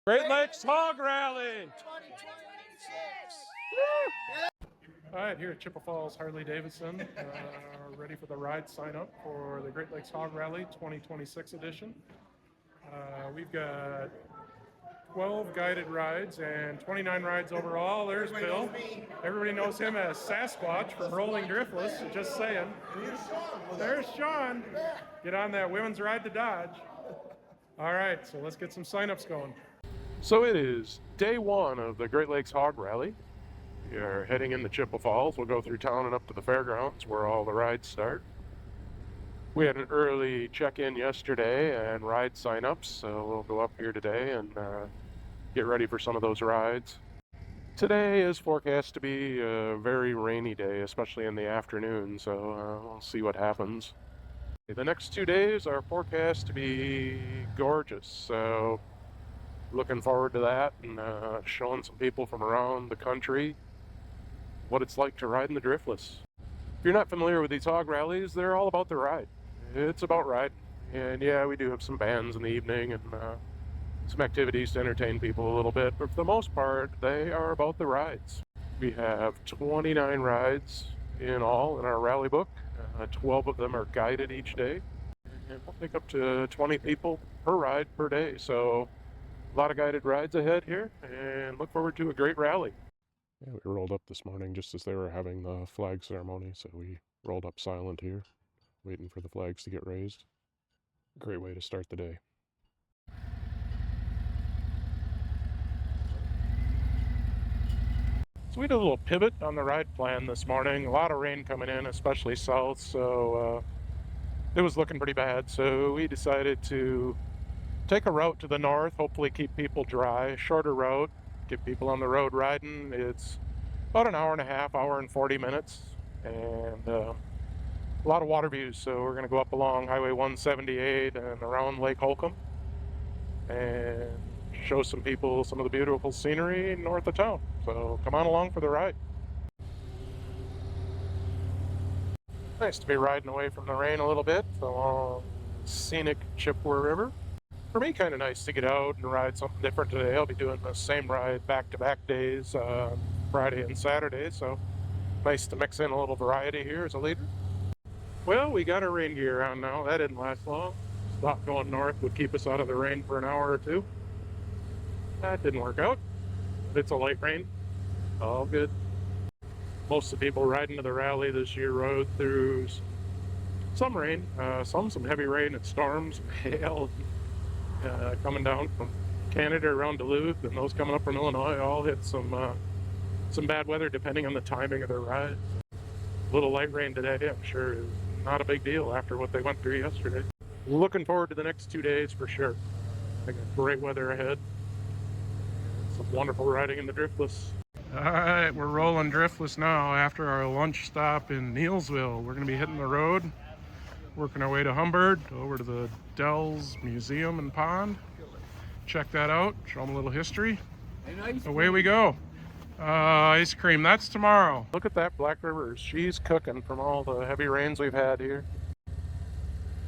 Great Lakes H.O.G Rally 2026. All right, here at Chippewa Falls Harley-Davidson, ready for the ride sign up for the Great Lakes H.O.G Rally 2026 edition. We've got 12 guided rides and 29 rides overall. There's Bill. Everybody knows him as Sasquatch from Rolling Driftless, just saying. There's Sean. Get on that women's ride to Dodge. All right, so let's get some signups going. So it is day one of the Great Lakes H.O.G Rally. We are heading into Chippewa Falls. We'll go through town and up to the fairgrounds where all the rides start. We had an early check-in yesterday and ride sign-ups, so we'll go up here today and get ready for some of those rides. Today is forecast to be a very rainy day, especially in the afternoon, so we'll see what happens. The next 2 days are forecast to be gorgeous, so looking forward to that and showing some people from around the country what it's like to ride in the Driftless. If you're not familiar with these H.O.G rallies, they're all about the ride. It's about riding. And yeah, we do have some bands in the evening and some activities to entertain people a little bit, but for the most part, they are about the rides. We have 29 rides in all in our rally book. 12 of them are guided each day. And we'll take up to 20 people per ride per day. So a lot of guided rides ahead here, and look forward to a great rally. Yeah, we rolled up this morning just as they were having the flag ceremony, so we rolled up silent here, waiting for the flags to get raised. Great way to start the day. So we did a little pivot on the ride plan this morning. A lot of rain coming in, especially south, so it was looking pretty bad. So we decided to take a route to the north, hopefully keep people dry, shorter route, get people on the road riding. It's about an hour and a half, hour and 40 minutes, and a lot of water views. So we're going to go up along Highway 178 and around Lake Holcombe and show some people some of the beautiful scenery north of town. So come on along for the ride. Nice to be riding away from the rain a little bit along scenic Chippewa River. For me, kind of nice to get out and ride something different today. I'll be doing the same ride back-to-back days, Friday and Saturday, so nice to mix in a little variety here as a leader. Well, we got our rain gear on now. That didn't last long. Thought going north would keep us out of the rain for an hour or two. That didn't work out. But it's a light rain. All good. Most of the people riding to the rally this year rode through some rain, some heavy rain and storms, hail, coming down from Canada around Duluth, and those coming up from Illinois all hit some bad weather depending on the timing of their ride. A little light rain today, I'm sure, is not a big deal after what they went through yesterday. Looking forward to the next 2 days for sure. I got great weather ahead. Some wonderful riding in the Driftless. All right, we're rolling Driftless now after our lunch stop in Neilsville. We're going to be hitting the road, working our way to Humbird, over to the Dell's Museum and Pond. Check that out, show them a little history. Away we go. Ice cream, that's tomorrow. Look at that Black River. She's cooking from all the heavy rains we've had here.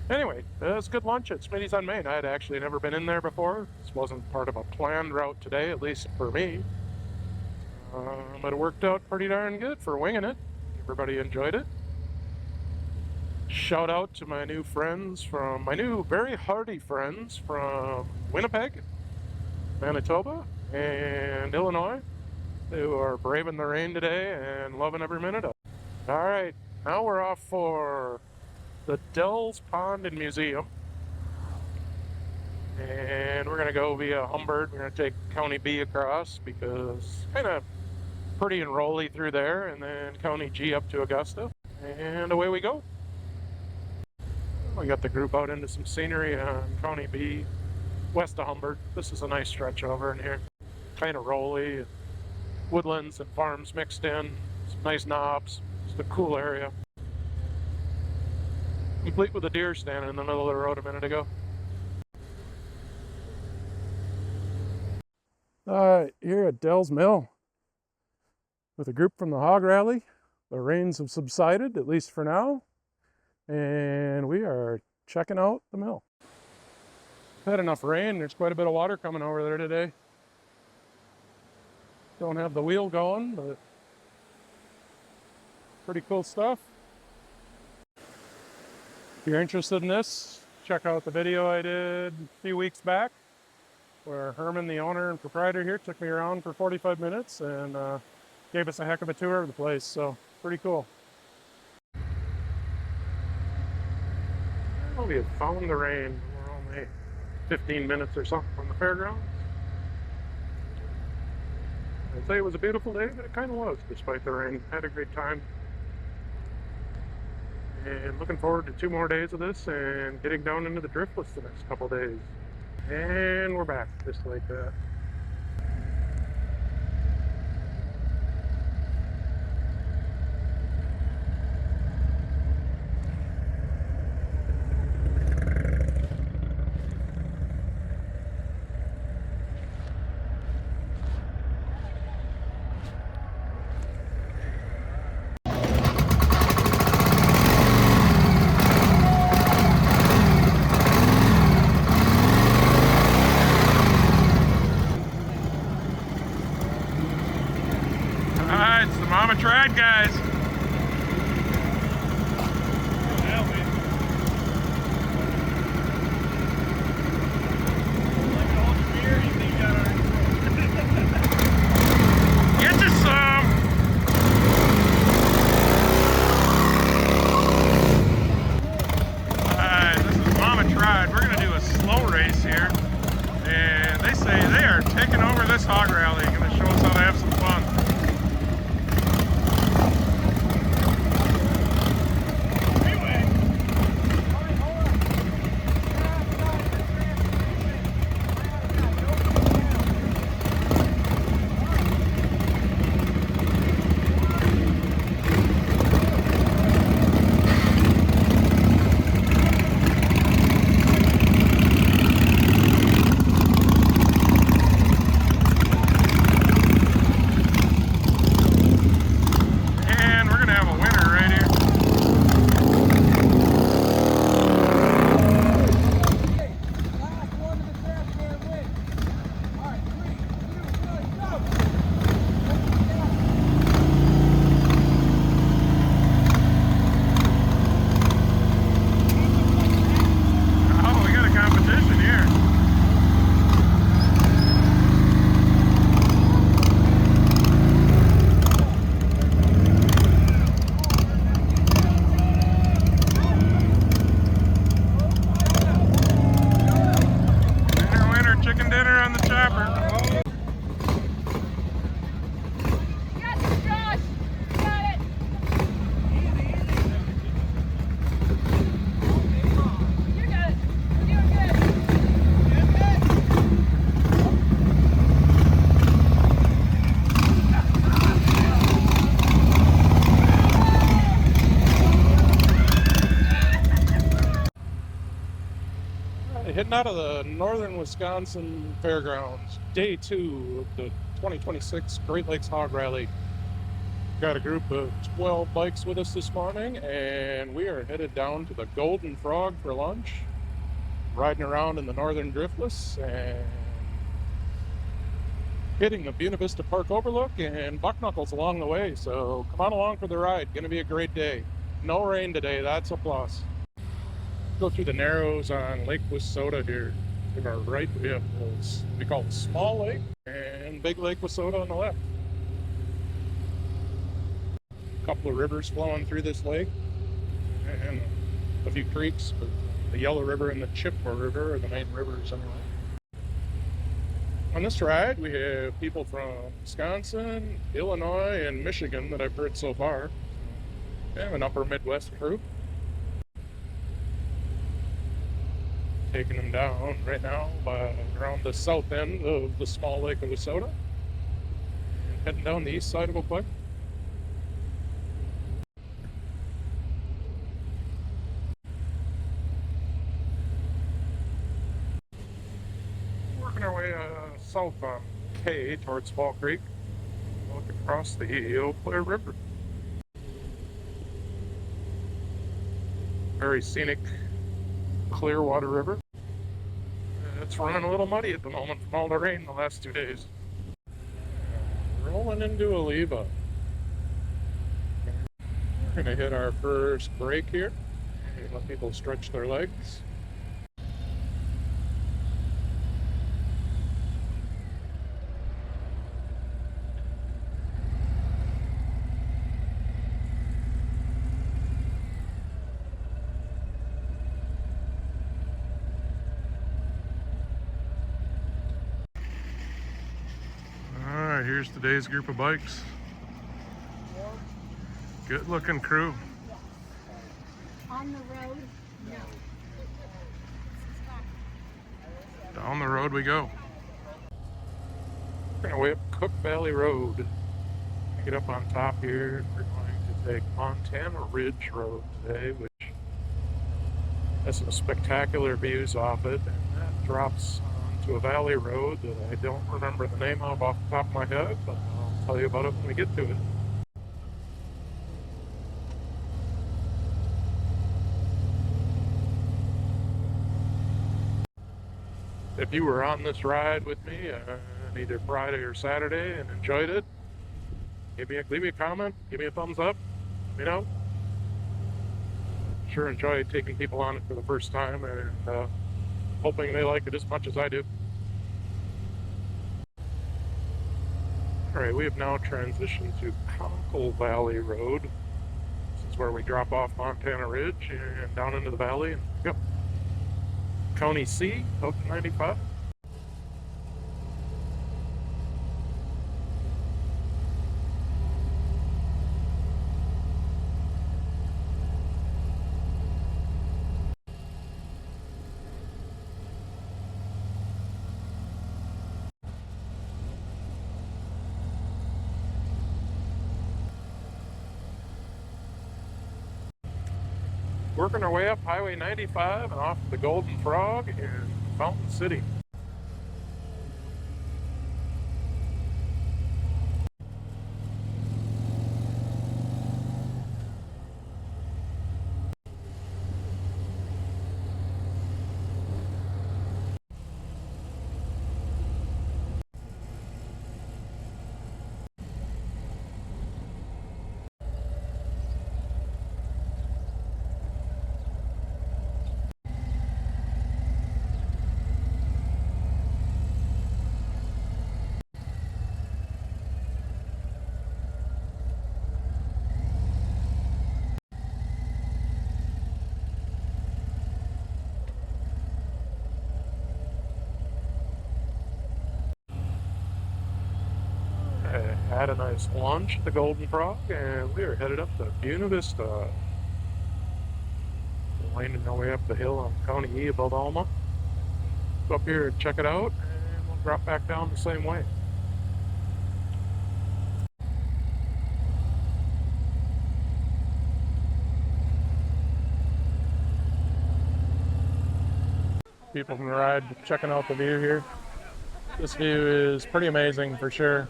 Anyway, it's a good lunch at Smitty's on Main. I had actually never been in there before. This wasn't part of a planned route today, at least for me. But it worked out pretty darn good for winging it. Everybody enjoyed it. Shout out to my new friends from, my new very hardy friends from Winnipeg, Manitoba, and Illinois, who are braving the rain today and loving every minute of it. All right, now we're off for the Dell's Pond and Museum. And we're gonna go via Humbird. We're gonna take County B across because kind of pretty and rolly through there, and then County G up to Augusta, and away we go. We got the group out into some scenery on County B, west of Humbird. This is a nice stretch over in here. Kind of rolly, woodlands and farms mixed in, some nice knobs. It's a cool area. Complete with a deer standing in the middle of the road a minute ago. All right, here at Dell's Mill with a group from the H.O.G Rally. The rains have subsided, at least for now, and we are checking out the mill. Had enough rain. There's quite a bit of water coming over there today. Don't have the wheel going, but pretty cool stuff. If you're interested in this, check out the video I did a few weeks back where Herman, the owner and proprietor here, took me around for 45 minutes and gave us a heck of a tour of the place. So pretty cool. Well, we have found the rain. We're only 15 minutes or something from the fairgrounds. I'd say it was a beautiful day, but it kind of was despite the rain. Had a great time. And looking forward to 2 more days of this and getting down into the Driftless the next couple days. And we're back just like that. Alright, it's the Mama Tried, guys. Get you some. Alright, this is Mama Tried. We're going to do a slow race here. And they say they are taking over this hog rally. Going to show us how to have some fun. Heading out of the northern Wisconsin fairgrounds, day 2 of the 2026 Great Lakes Hog Rally. Got a group of 12 bikes with us this morning, and we are headed down to the Golden Frog for lunch, riding around in the northern Driftless and hitting the Buena Vista Park Overlook and Bucknuckles along the way. So come on along for the ride. Going to be a great day. No rain today, that's a plus. Go through the narrows on Lake Wissota here. To our right, we have this, we call it Small Lake, and Big Lake Wissota on the left. A couple of rivers flowing through this lake, and a few creeks, but the Yellow River and the Chippewa River are the main rivers anyway. On this ride, we have people from Wisconsin, Illinois, and Michigan that I've heard so far. We have an upper Midwest crew. Taking them down right now around the south end of the Small Lake of Wissota. And heading down the east side of Cooke. Working our way south on K towards Fall Creek. Looking across the Eau Claire River. Very scenic Clearwater River. It's running a little muddy at the moment from all the rain the last 2 days. We're Rolling into Oliva. We're going to hit our first break here. Let people stretch their legs. Alright, here's today's group of bikes. Good looking crew. On the road? No. Down the road we go. We're gonna way up Cooke Valley Road. Get up on top here. We're going to take Montana Ridge Road today, which has some spectacular views off it, and that drops onto a valley road that I don't remember the name of off the top of my head, but I'll tell you about it when we get to it. If you were on this ride with me either Friday or Saturday and enjoyed it, leave me a comment, give me a thumbs up, you know. Sure enjoy taking people on it for the first time and hoping they like it as much as I do. Alright, we have now transitioned to Konkel Valley Road. This is where we drop off Montana Ridge and down into the valley and go. County C, out to 95. Working our way up Highway 95 and off the Golden Frog in Fountain City. Had a nice lunch at the Golden Frog, and we are headed up to Buena Vista. Winding our way up the hill on County E above Alma. Go up here and check it out, and we'll drop back down the same way. People from the ride checking out the view here. This view is pretty amazing for sure.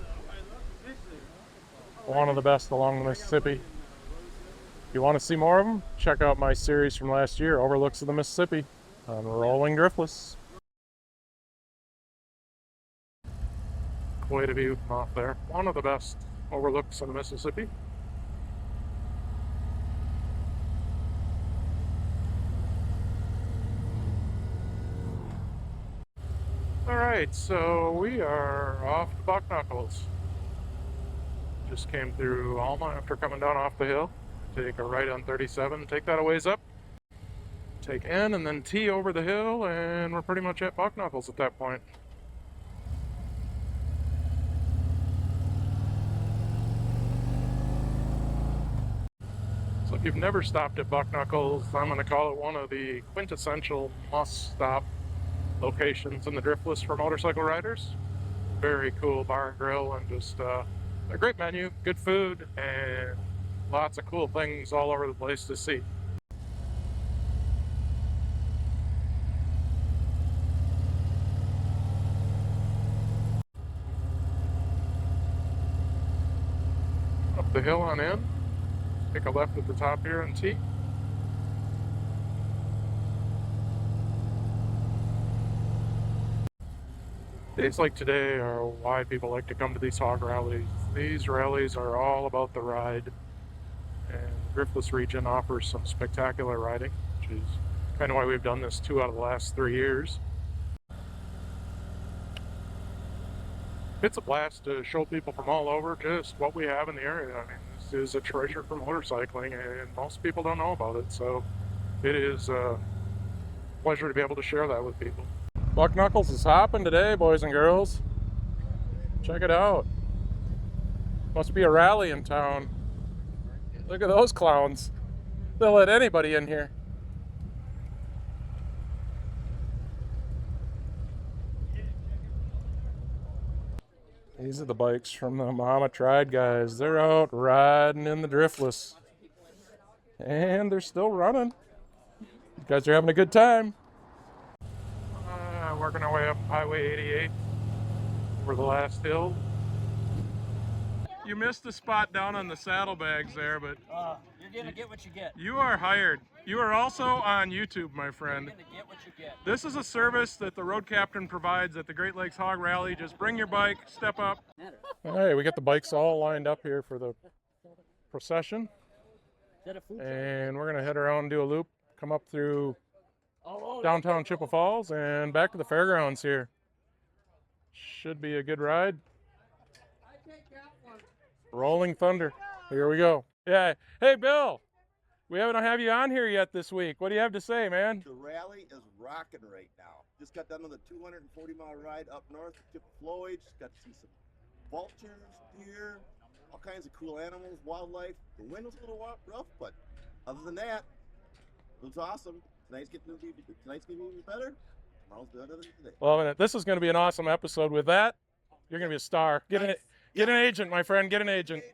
One of the best along the Mississippi. If you want to see more of them, check out my series from last year, Overlooks of the Mississippi, on Rolling Driftless. Quite a view from off there. One of the best overlooks of the Mississippi. Alright, so we are off to Bucknuckles. Just came through Alma after coming down off the hill. Take a right on 37, take that a ways up. Take N and then T over the hill, and we're pretty much at Bucknuckles at that point. So if you've never stopped at Bucknuckles, I'm going to call it one of the quintessential must-stop locations in the Driftless for motorcycle riders. Very cool bar and grill, and just a great menu, good food, and lots of cool things all over the place to see. Up the hill on in, take a left at the top here on T. Days like today are why people like to come to these hog rallies. These rallies are all about the ride, and the Driftless region offers some spectacular riding, which is kind of why we've done this 2 out of the last 3 years. It's a blast to show people from all over just what we have in the area. I mean, this is a treasure for motorcycling, and most people don't know about it, so it is a pleasure to be able to share that with people. Bucknuckles is hopping today, boys and girls. Check it out. Must be a rally in town. Look at those clowns. They'll let anybody in here. These are the bikes from the Mama Tried guys. They're out riding in the Driftless. And they're still running. You guys are having a good time. Working our way up Highway 88 over the last hill. You missed the spot down on the saddlebags there, but You're gonna get what you get. you are hired. You are also on YouTube, my friend. You're gonna get what you get. This is a service that the road captain provides at the Great Lakes H.O.G Rally. Just bring your bike, step up. All right, we got the bikes all lined up here for the procession. Is that a food truck? And we're gonna head around and do a loop, come up through Oh, downtown Chippewa Falls and back to the fairgrounds here. Should be a good ride. Rolling Thunder. Here we go. Yeah. Hey, Bill. We haven't had you on here yet this week. What do you have to say, man? The rally is rocking right now. Just got done with a 240-mile ride up north to Chippewa Floyd. Just got to see some vultures, deer, all kinds of cool animals, wildlife. The wind was a little rough, but other than that, it was awesome. Tonight's gonna be even better. Tomorrow's better than today. Loving it. This is going to be an awesome episode. With that, you're going to be a star. Get an agent, my friend. Get an agent.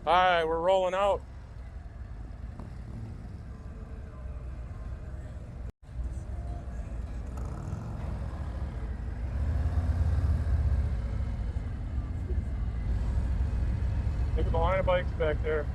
All right, we're rolling out. Look at the line of bikes back there.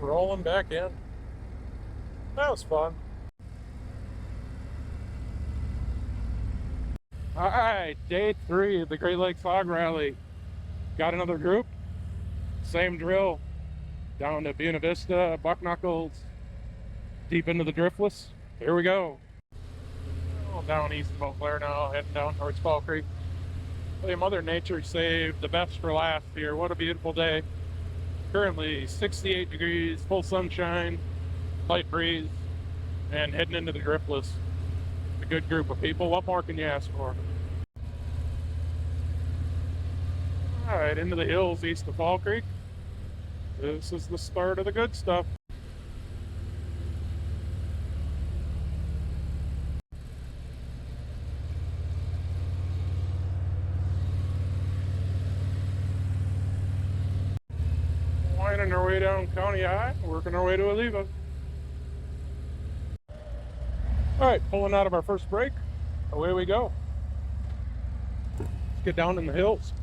Rolling back in. That was fun. All right, day 3 of the Great Lakes H.O.G Rally. Got another group. Same drill. Down to Buena Vista, Bucknuckles, deep into the Driftless. Here we go. Down east of Eau Claire now, heading down towards Fall Creek. Hey, Mother Nature saved the best for last here. What a beautiful day. Currently 68 degrees, full sunshine, light breeze, and heading into the Driftless. A good group of people. What more can you ask for? All right, into the hills east of Fall Creek. This is the start of the good stuff. Winding our way down County High, working our way to Oliva. All right, pulling out of our first break, away we go. Let's get down in the hills.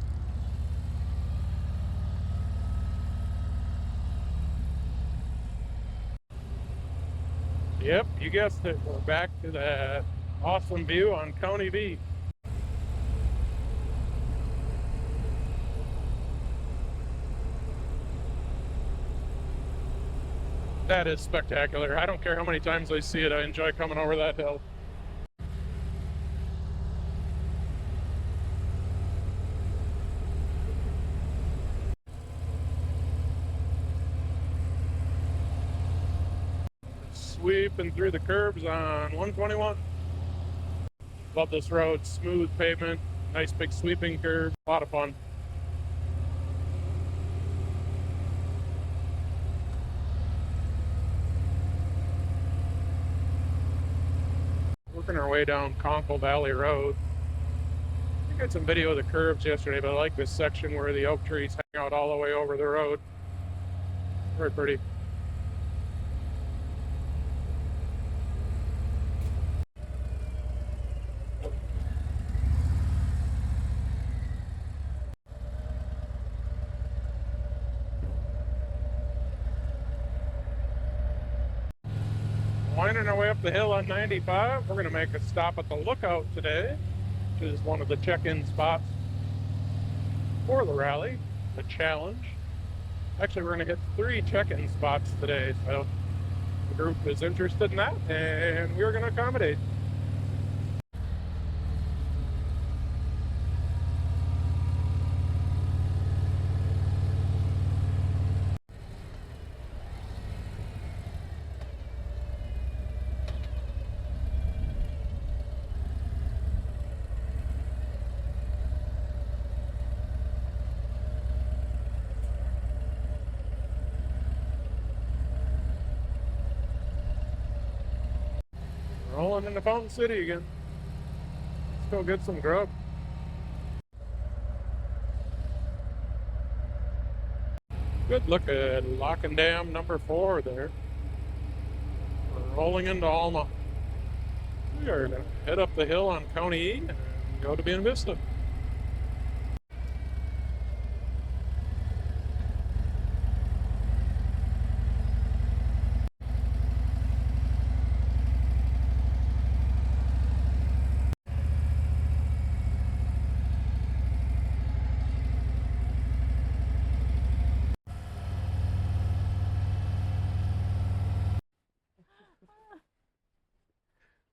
Yep, you guessed it. We're back to that awesome view on County V. That is spectacular. I don't care how many times I see it, I enjoy coming over that hill. Sweeping through the curbs on 121. Love this road, smooth pavement, nice big sweeping curb, a lot of fun. Working our way down Konkel Valley Road. I got some video of the curves yesterday, but I like this section where the oak trees hang out all the way over the road. Very pretty. Winding our way up the hill on 95, we're going to make a stop at the Lookout today, which is one of the check-in spots for the rally, the challenge. Actually, we're going to hit 3 check-in spots today, so the group is interested in that, and we're going to accommodate. Rolling into Fountain City again. Let's go get some grub. Good look at Lock and Dam number 4 there. We're rolling into Alma. We are going to head up the hill on County E and go to Buena Vista.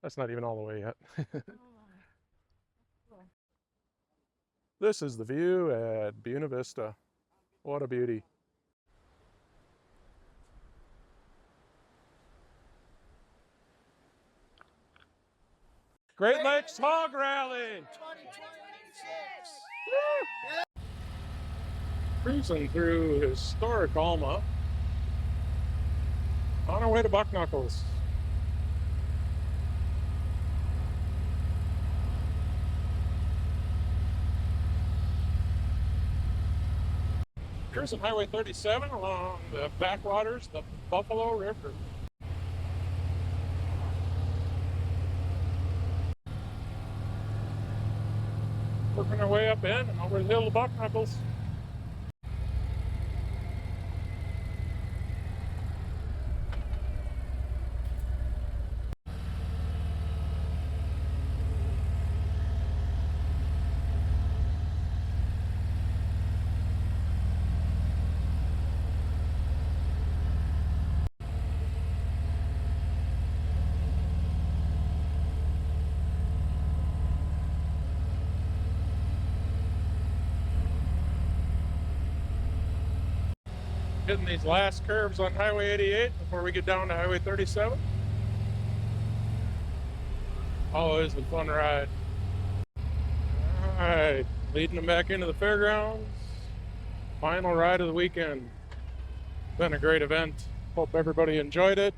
That's not even all the way yet. This is the view at Buena Vista. What a beauty. Great Lakes H.O.G Rally! 2026! Cruising through historic Alma on our way to Bucknuckles. Cruising Highway 37 along the backwaters, the Buffalo River. Working our way up in and over the hill of Bucknuckles. Hitting these last curves on Highway 88 before we get down to Highway 37. Always a fun ride. Alright, leading them back into the fairgrounds. Final ride of the weekend. Been a great event. Hope everybody enjoyed it.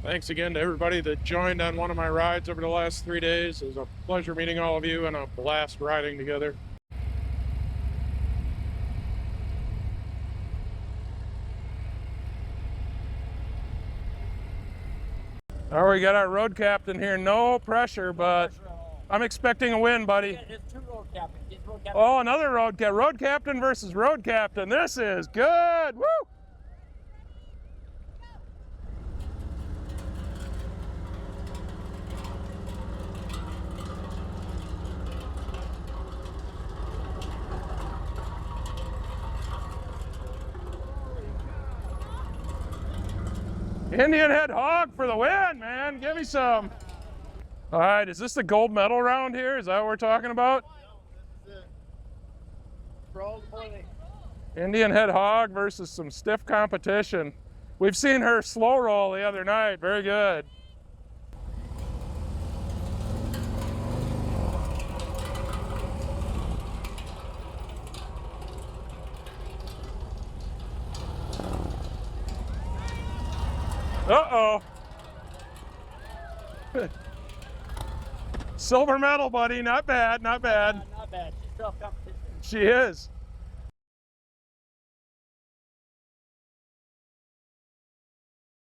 Thanks again to everybody that joined on one of my rides over the last 3 days. It was a pleasure meeting all of you and a blast riding together. All right, we got our road captain here. No pressure, but I'm expecting a win, buddy. There's two road captains. He's road captain. Oh, another road captain versus road captain. This is good. Woo! Indian Head Hog for the win, man. Give me some. All right, is this the gold medal round here? Is that what we're talking about? Indian Head Hog versus some stiff competition. We've seen her slow roll the other night. Very good. Uh-oh. Silver medal, buddy. Not bad, not bad. Not bad. She's tough competition. She is.